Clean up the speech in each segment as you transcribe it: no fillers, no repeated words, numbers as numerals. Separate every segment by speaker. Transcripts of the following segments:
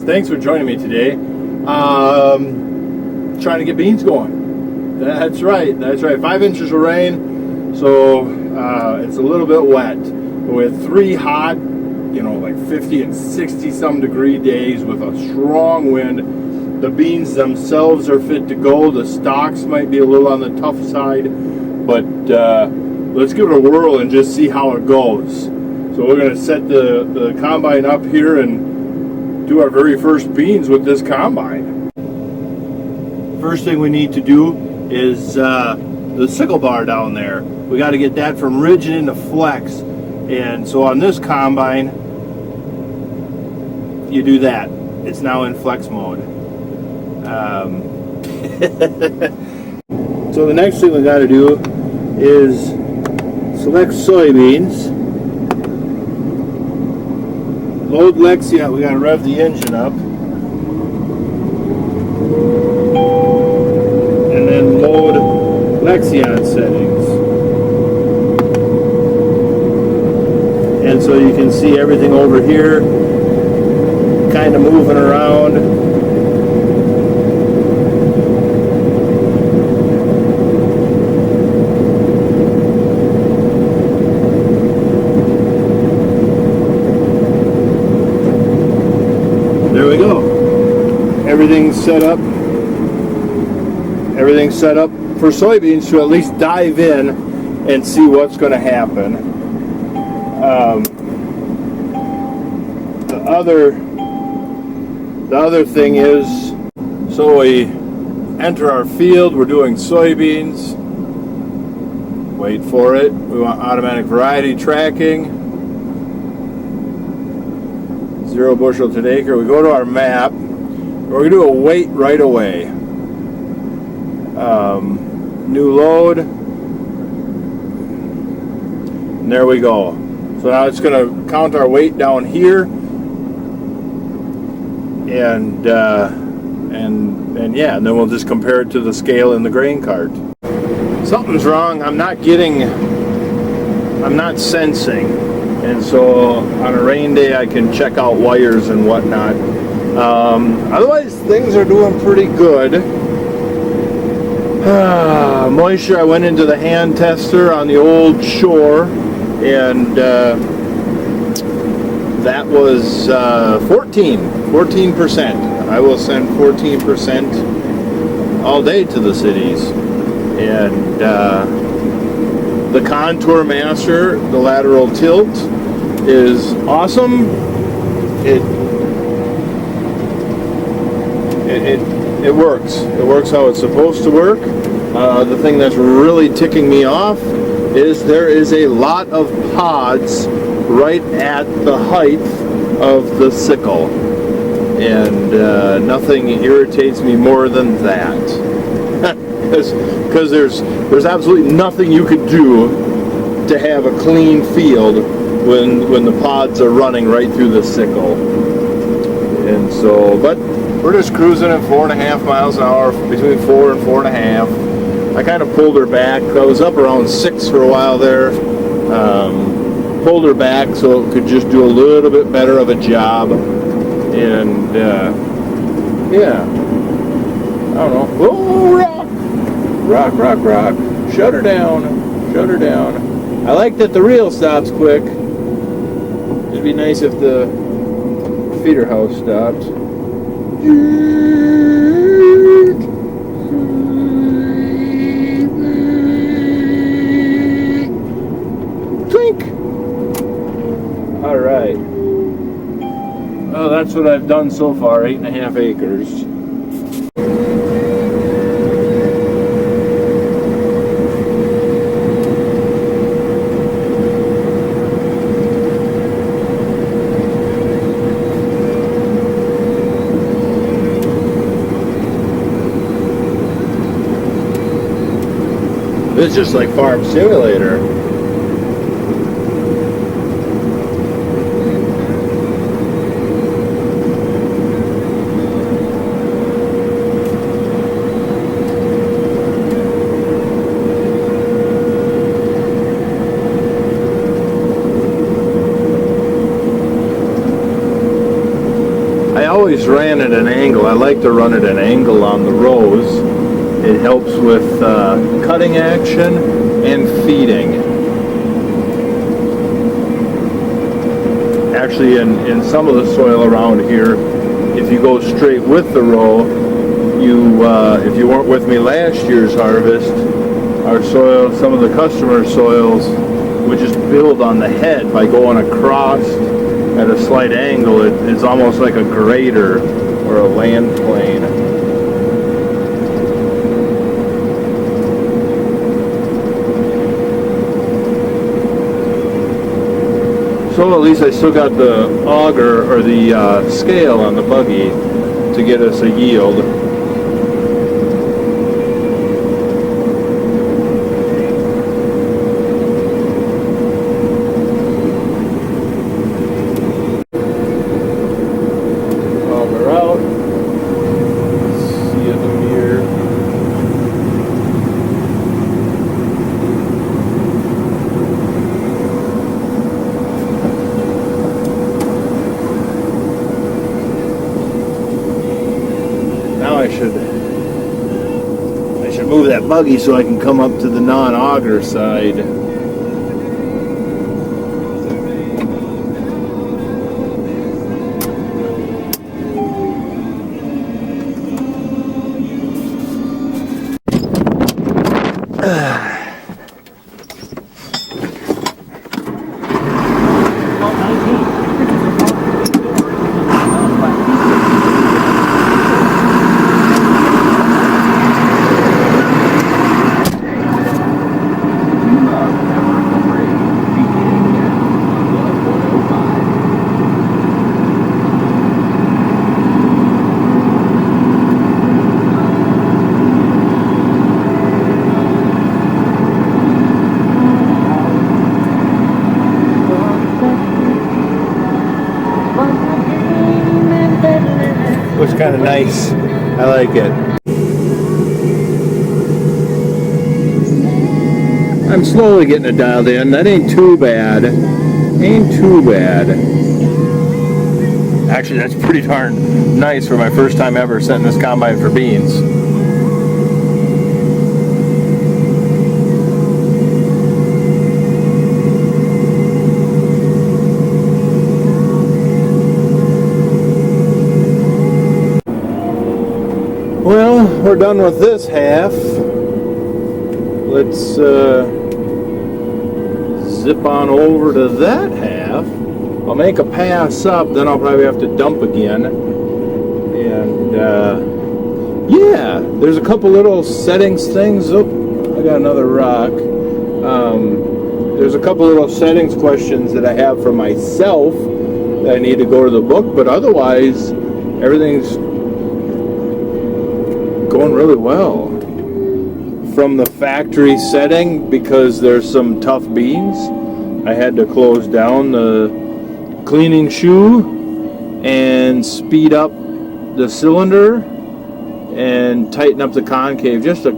Speaker 1: Thanks for joining me today. Trying to get beans going. That's right. 5 inches of rain, so it's a little bit wet. With 3 hot, like 50 and 60 some degree days with a strong wind, the beans themselves are fit to go. The stalks might be a little on the tough side, but let's give it a whirl and just see how it goes. So we're going to set the combine up here and do our very first beans with this combine. First thing we need to do is the sickle bar down there. We got to get that from rigid into flex. And so on this combine, you do that. It's now in flex mode. So the next thing we got to do is select soybeans. Load Lexion. We got to rev the engine up. And then load Lexion settings. And so you can see everything over here kind of moving around. There we go. Everything's set up. Everything's set up for soybeans to at least dive in and see what's going to happen. The other thing is, so we enter our field, we're doing soybeans. Wait for it. We want automatic variety tracking. 0 bushel to an acre. We go to our map. We're going to do a weight right away. New load. And there we go. So now it's going to count our weight down here. And yeah, and then we'll just compare it to the scale in the grain cart. Something's wrong. I'm not sensing. And so on a rain day, I can check out wires and whatnot. Otherwise, things are doing pretty good. Moisture, I went into the hand tester on the old shore, and that was 14%. I will send 14% all day to the cities. And the Contour Master, the lateral tilt, is awesome. It works. It works how it's supposed to work. The thing that's really ticking me off is there is a lot of pods right at the height of the sickle, and nothing irritates me more than that, because there's absolutely nothing you could do to have a clean field when the pods are running right through the sickle. And so, but we're just cruising at 4.5 miles an hour, between 4 and 4.5. I kind of pulled her back. I was up around 6 for a while there. Pulled her back so it could just do a little bit better of a job. And yeah, I don't know. Oh, rock. Shut her down. I like that the reel stops quick. It'd be nice if the feeder house stopped. Clink. All right. Well, that's what I've done so far, 8.5 acres. It's just like Farm Simulator. ran at an angle. I like to run at an angle on the rows. It helps with cutting action and feeding. Actually, in some of the soil around here, if you go straight with the row, if you weren't with me last year's harvest, our soil, some of the customer soils, would just build on the head by going across at a slight angle. It's almost like a grater or a land plane. So at least I still got the auger or the scale on the buggy to get us a yield. Auger out. See in the mirror. I should move that buggy so I can come up to the non-auger side. Looks kind of nice. I like it. I'm slowly getting it dialed in. That ain't too bad. Ain't too bad. Actually, that's pretty darn nice for my first time ever setting this combine for beans. Well, we're done with this half. Let's zip on over to that half. I'll make a pass up, then I'll probably have to dump again. And yeah, there's a couple little settings things. Oh, I got another rock. There's a couple little settings questions that I have for myself that I need to go to the book, but otherwise everything's going really well. From the factory setting, because there's some tough beans, I had to close down the cleaning shoe and speed up the cylinder and tighten up the concave, just a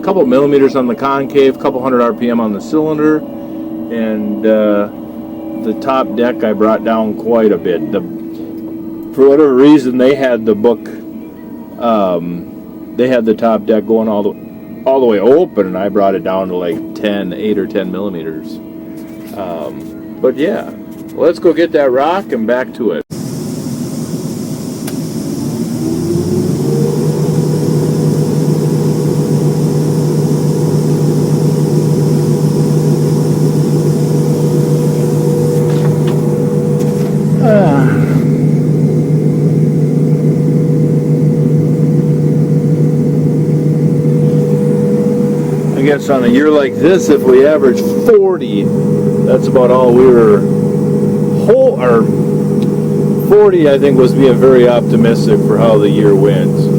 Speaker 1: couple millimeters on the concave, couple hundred RPM on the cylinder, and the top deck I brought down quite a bit. For whatever reason, they had the book, they had the top deck going all the way open, and I brought it down to like 8 or 10 millimeters. But yeah, let's go get that rock and back to it. I guess on a year like this, if we average 40, that's about all we were whole, or 40 I think was being very optimistic for how the year went.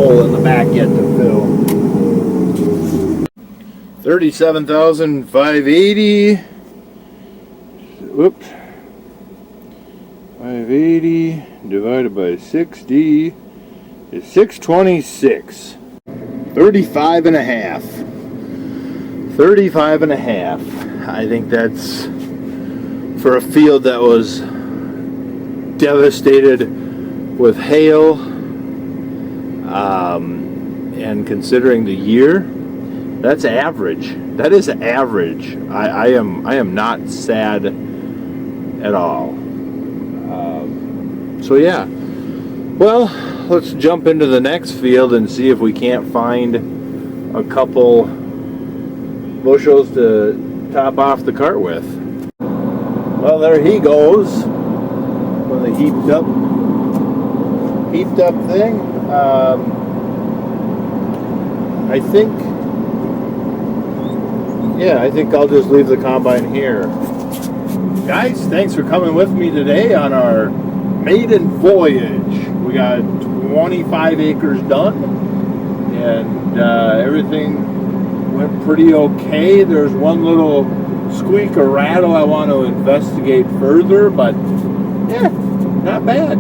Speaker 1: hole in the back yet to fill. 37,580. Whoops. 580 divided by 60 is 626. 35 and a half. 35 and a half. I think that's for a field that was devastated with hail, and considering the year, that's average. That is average. I am not sad at all. So yeah. Well, let's jump into the next field and see if we can't find a couple bushels to top off the cart with. Well, there he goes with a heaped up thing. I think I'll just leave the combine here. Guys, thanks for coming with me today on our maiden voyage. We got 25 acres done, and everything went pretty okay. There's one little squeak or rattle I want to investigate further, but yeah, not bad.